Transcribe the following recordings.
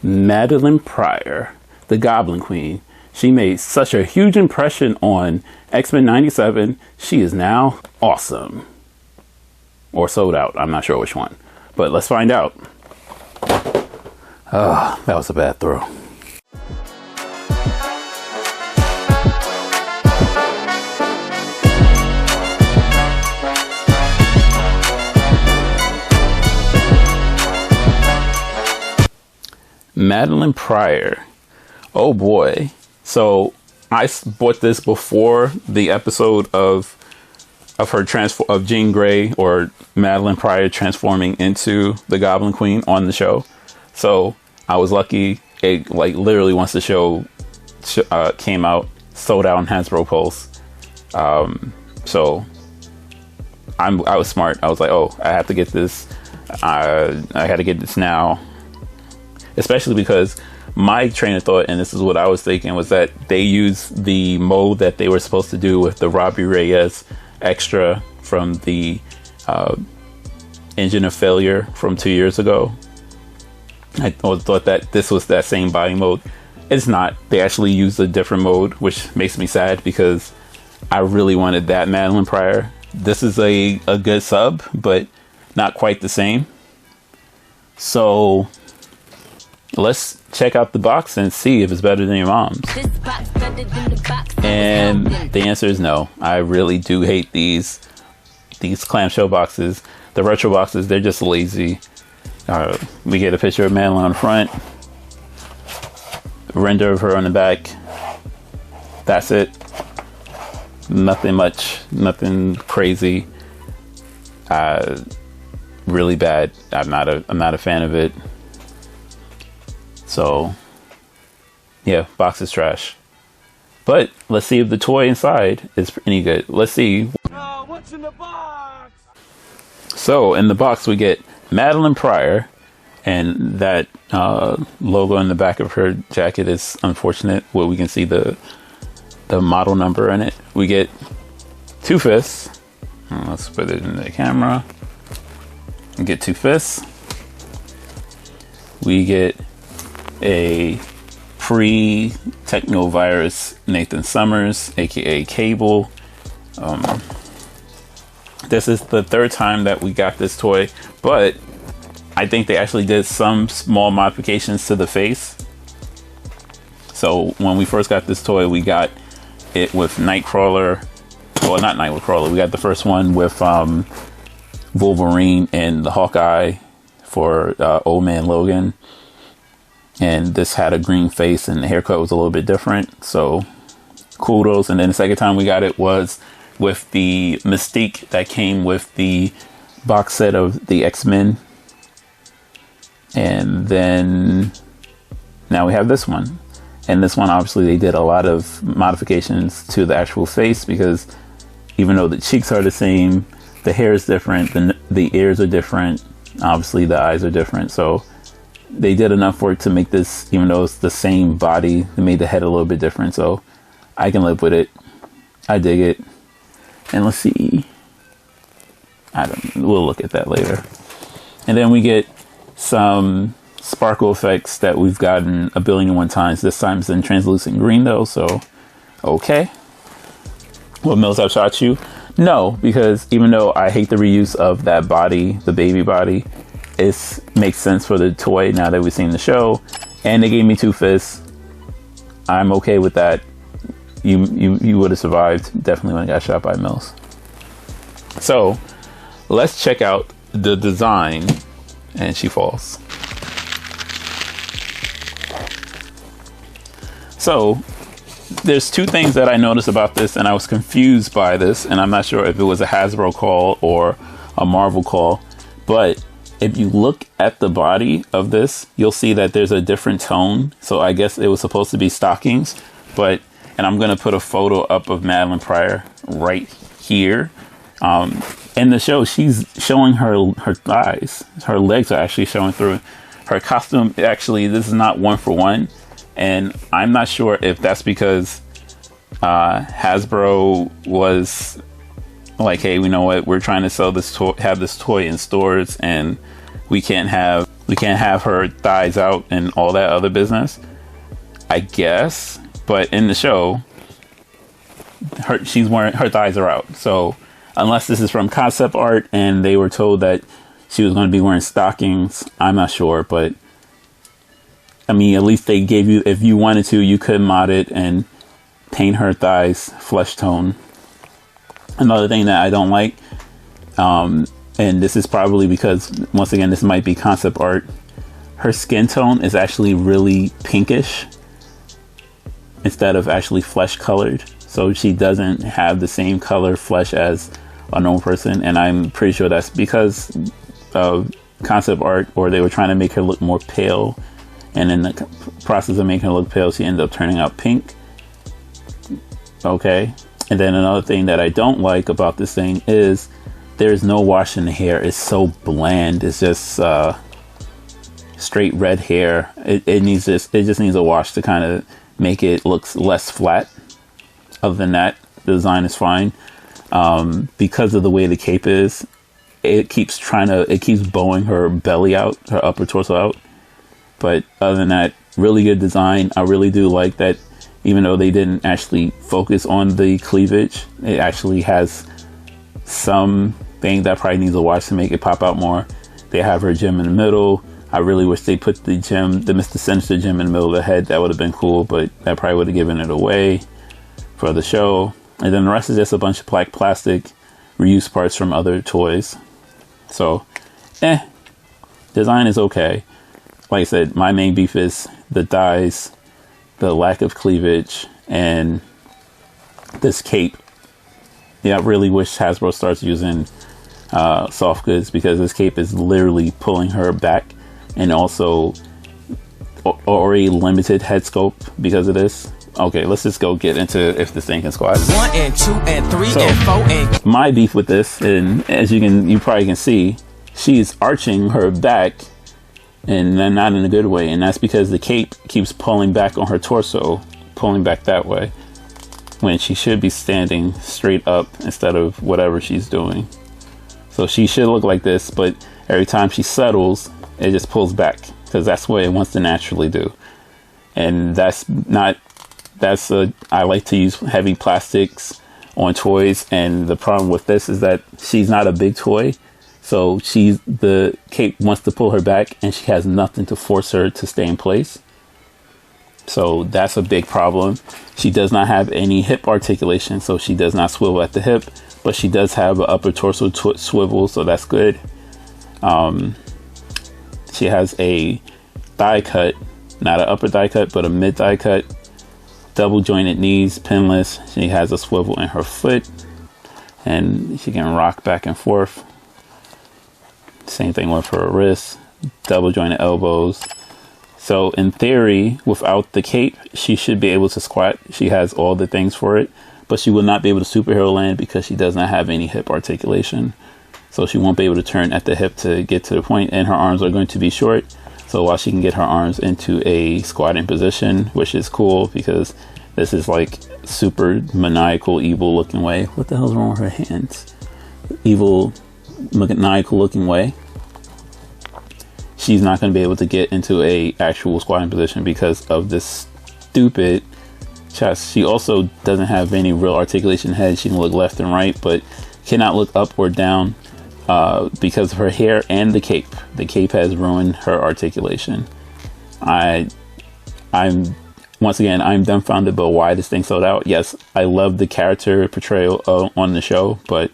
Madelyne Pryor, the Goblin Queen. She made such a huge impression on X-Men 97. She is now awesome. Or sold out. I'm not sure which one. But let's find out. Oh, that was a bad throw. Madelyne Pryor. Oh boy. So I bought this before the episode of her of Jean Grey or Madelyne Pryor transforming into the Goblin Queen on the show. So I was lucky. It like literally once the show came out, sold out on Hasbro Pulse. So I was smart. I was like, oh, I have to get this. I had to get this now. Especially because my train of thought, and this is what I was thinking, was that they used the mold that they were supposed to do with the Robbie Reyes extra from the Engine of Failure from 2 years ago. I thought that this was that same body mode. It's not. They actually used a different mode, which makes me sad because I really wanted that Madelyne Pryor. This is a good sub, but not quite the same. So let's check out the box and see if it's better than your mom's. And the answer is no. I really do hate these clamshell boxes. The retro boxes, they're just lazy. We get a picture of Madelyne on the front, render of her on the back. That's it. Nothing much, nothing crazy. Really bad. I'm not a fan of it. So, yeah, box is trash. But let's see if the toy inside is any good. Let's see. What's in the box? So, in the box we get Madelyne Pryor, and that logo in the back of her jacket is unfortunate. Well, we can see the model number in it. We get two fists. Let's put it in the camera. We get two fists. We get a pre-Technovirus Nathan Summers, aka Cable. This is the third time that we got this toy, but I think they actually did some small modifications to the face. So when we first got this toy, we got it with Nightcrawler. Well, not Nightcrawler. We got the first one with Wolverine and the Hawkeye for Old Man Logan. And this had a green face and the haircut was a little bit different. So kudos. And then the second time we got it was with the Mystique that came with the box set of the X-Men. And then now we have this one. And this one, obviously, they did a lot of modifications to the actual face because even though the cheeks are the same, the hair is different, the ears are different, obviously the eyes are different. So they did enough work to make this, even though it's the same body, they made the head a little bit different. So I can live with it. I dig it. And let's see. We'll look at that later. And then we get some sparkle effects that we've gotten a billion and one times. This time it's in translucent green though, so okay. What Mills, I've shot you? No, because even though I hate the reuse of that body, the baby body, it makes sense for the toy now that we've seen the show. And they gave me two fists. I'm okay with that. You would have survived definitely when I got shot by Mills. So let's check out the design. And she falls. So there's two things that I noticed about this, and I was confused by this, and I'm not sure if it was a Hasbro call or a Marvel call, but if you look at the body of this, you'll see that there's a different tone. So I guess it was supposed to be stockings, but, and I'm going to put a photo up of Madelyne Pryor right here. In the show, she's showing her thighs. Her legs are actually showing through. Her costume, actually, this is not one for one. And I'm not sure if that's because Hasbro was like, hey, we know what? We're trying to sell this toy, have this toy in stores, and we can't have We can't have her thighs out and all that other business, I guess. But in the show, she's wearing, her thighs are out. So unless this is from concept art and they were told that she was going to be wearing stockings, I'm not sure. But I mean, at least they gave you, if you wanted to, you could mod it and paint her thighs flesh tone. Another thing that I don't like, and this is probably because, once again, this might be concept art, her skin tone is actually really pinkish instead of actually flesh colored. So she doesn't have the same color flesh as a normal person, and I'm pretty sure that's because of concept art, or they were trying to make her look more pale, and in the process of making her look pale, she ended up turning out pink. Okay. And then another thing that I don't like about this thing is there's no wash in the hair. It's so bland. It's just straight red hair. It just needs a wash to kind of make it look less flat. Other than that, the design is fine. Because of the way the cape is, it keeps bowing her belly out, her upper torso out. But other than that, really good design. I really do like that. Even though they didn't actually focus on the cleavage, it actually has something that probably needs a wash to make it pop out more. They have her gem in the middle. I really wish they put the Mr. Sinister gem in the middle of the head. That would have been cool, but that probably would have given it away for the show. And then the rest is just a bunch of black plastic reused parts from other toys. So, design is okay. Like I said, my main beef is the thighs, the lack of cleavage, and this cape. Yeah, I really wish Hasbro starts using soft goods, because this cape is literally pulling her back, and also already limited head sculpt because of this. Okay, let's just go get into if this thing can squat. 1 and 2 and 3 and 4 and... My beef with this, and as you probably can see, she's arching her back, and then not in a good way, and that's because the cape keeps pulling back on her torso, pulling back that way, when she should be standing straight up instead of whatever she's doing. So she should look like this, but every time she settles, it just pulls back, because that's what it wants to naturally do. And I like to use heavy plastics on toys, and the problem with this is that she's not a big toy. So the cape wants to pull her back, and she has nothing to force her to stay in place. So that's a big problem. She does not have any hip articulation, so she does not swivel at the hip, but she does have an upper torso swivel, so that's good. She has a thigh cut, not an upper thigh cut, but a mid thigh cut, double jointed knees, pinless. She has a swivel in her foot, and she can rock back and forth. Same thing with her wrists, double jointed elbows. So in theory, without the cape, she should be able to squat. She has all the things for it, but she will not be able to superhero land because she does not have any hip articulation. So she won't be able to turn at the hip to get to the point, and her arms are going to be short. So while she can get her arms into a squatting position, which is cool because this is like super maniacal, evil looking way. What the hell's wrong with her hands? Evil, maniacal looking way. She's not going to be able to get into a actual squatting position because of this stupid chest. She also doesn't have any real articulation head. She can look left and right, but cannot look up or down because of her hair and the cape. The cape has ruined her articulation. I'm dumbfounded by why this thing sold out. Yes, I love the character portrayal on the show, but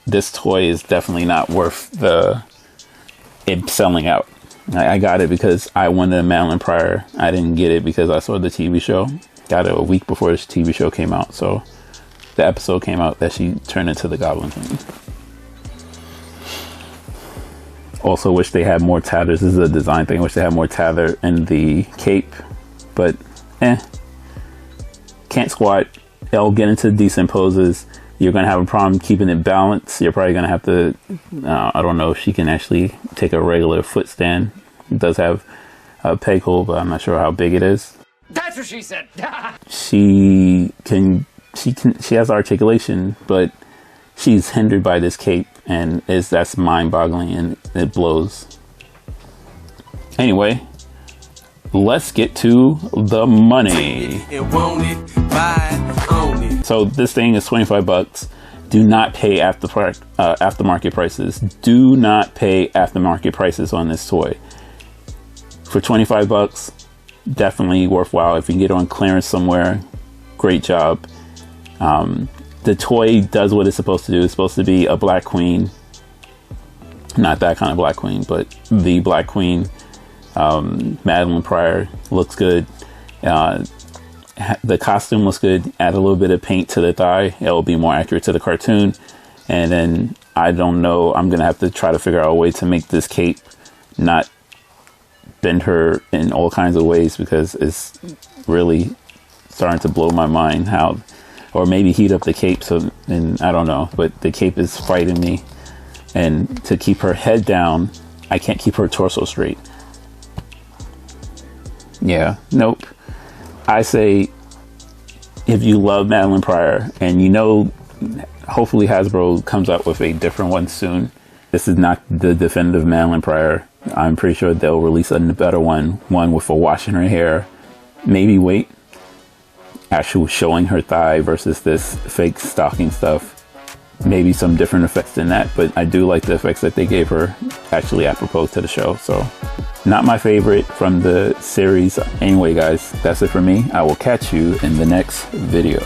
this toy is definitely not worth it selling out. I got it because I wanted a Madelyne Pryor. I didn't get it because I saw the TV show. Got it a week before the TV show came out. So the episode came out that she turned into the Goblin thing. Also wish they had more tatters. This is a design thing. Wish they had more tather in the cape. But can't squat. It'll get into decent poses. You're going to have a problem keeping it balanced. You're probably going to have to, I don't know if she can actually take a regular foot stand. It does have a peg hole, but I'm not sure how big it is. That's what she said. She has articulation, but she's hindered by this cape, and that's mind boggling, and it blows. Anyway, let's get to the money. So this thing is 25 bucks. Do not pay aftermarket prices. Do not pay aftermarket prices on this toy. For 25 bucks, definitely worthwhile. If you can get it on clearance somewhere, great job. The toy does what it's supposed to do. It's supposed to be a Black Queen. Not that kind of Black Queen, but the Black Queen. Madelyne Pryor looks good. The costume looks good. Add a little bit of paint to the thigh. It'll be more accurate to the cartoon. And then I don't know. I'm gonna have to try to figure out a way to make this cape not bend her in all kinds of ways, because it's really starting to blow my mind how, or maybe heat up the cape. So, and I don't know, but the cape is fighting me. And to keep her head down, I can't keep her torso straight. Yeah, nope. I say, if you love Madelyne Pryor, and you know, hopefully Hasbro comes out with a different one soon. This is not the definitive Madelyne Pryor. I'm pretty sure they'll release a better one with a wash in her hair. Maybe wait. Actual showing her thigh versus this fake stocking stuff. Maybe some different effects than that, but I do like the effects that they gave her actually apropos to the show. So not my favorite from the series. Anyway, guys, that's it for me. I will catch you in the next video.